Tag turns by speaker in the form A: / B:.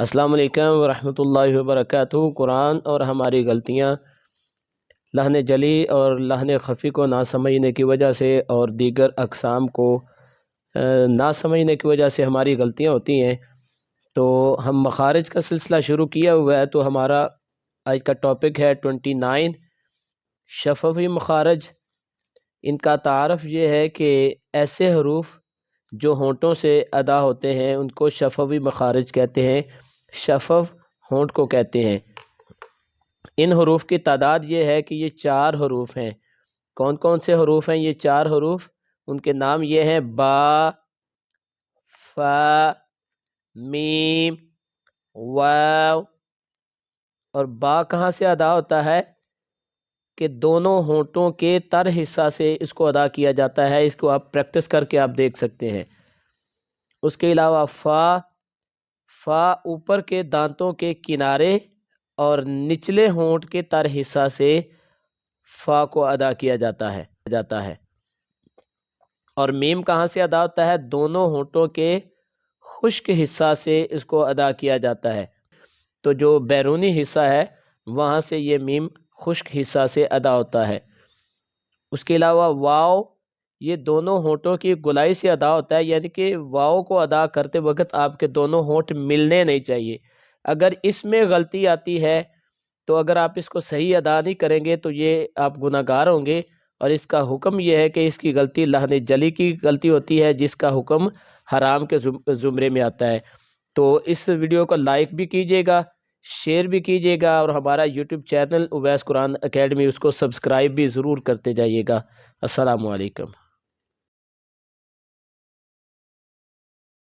A: السلام علیکم ورحمۃ اللہ وبرکاتہ۔ قرآن اور ہماری غلطیاں لحن جلی اور لحن خفی کو نہ سمجھنے کی وجہ سے اور دیگر اقسام کو نہ سمجھنے کی وجہ سے ہماری غلطیاں ہوتی ہیں۔ تو ہم مخارج کا سلسلہ شروع کیا ہوا ہے، تو ہمارا آج کا ٹاپک ہے 29 شفوی مخارج۔ ان کا تعارف یہ ہے کہ ایسے حروف جو ہونٹوں سے ادا ہوتے ہیں ان کو شفوی مخارج کہتے ہیں، شفو ہونٹ کو کہتے ہیں۔ ان حروف کی تعداد یہ ہے کہ یہ 4 حروف ہیں۔ کون کون سے حروف ہیں یہ 4 حروف؟ ان کے نام یہ ہیں با، فا، میم، واو۔ اور با کہاں سے ادا ہوتا ہے کہ دونوں ہونٹوں کے تر حصہ سے اس کو ادا کیا جاتا ہے۔ اس کو آپ پریکٹس کر کے آپ دیکھ سکتے ہیں۔ اس کے علاوہ فا اوپر کے دانتوں کے کنارے اور نچلے ہونٹ کے تر حصہ سے فا کو ادا کیا جاتا ہے۔ اور میم کہاں سے ادا ہوتا ہے؟ دونوں ہونٹوں کے خشک حصہ سے اس کو ادا کیا جاتا ہے۔ تو جو بیرونی حصہ ہے وہاں سے یہ میم خشک حصہ سے ادا ہوتا ہے۔ اس کے علاوہ واو یہ دونوں ہونٹوں کی گولائی سے ادا ہوتا ہے، یعنی کہ واو کو ادا کرتے وقت آپ کے دونوں ہونٹ ملنے نہیں چاہیے۔ اگر اس میں غلطی آتی ہے تو اگر آپ اس کو صحیح ادا نہیں کریں گے تو یہ آپ گناہ گار ہوں گے، اور اس کا حکم یہ ہے کہ اس کی غلطی لحن جلی کی غلطی ہوتی ہے، جس کا حکم حرام کے زمرے میں آتا ہے۔ تو اس ویڈیو کو لائک بھی کیجیے گا، شیئر بھی کیجیے گا، اور ہمارا یوٹیوب چینل اویس قرآن اکیڈمی اس کو سبسکرائب بھی ضرور کرتے جائیے گا۔ السلام علیکم۔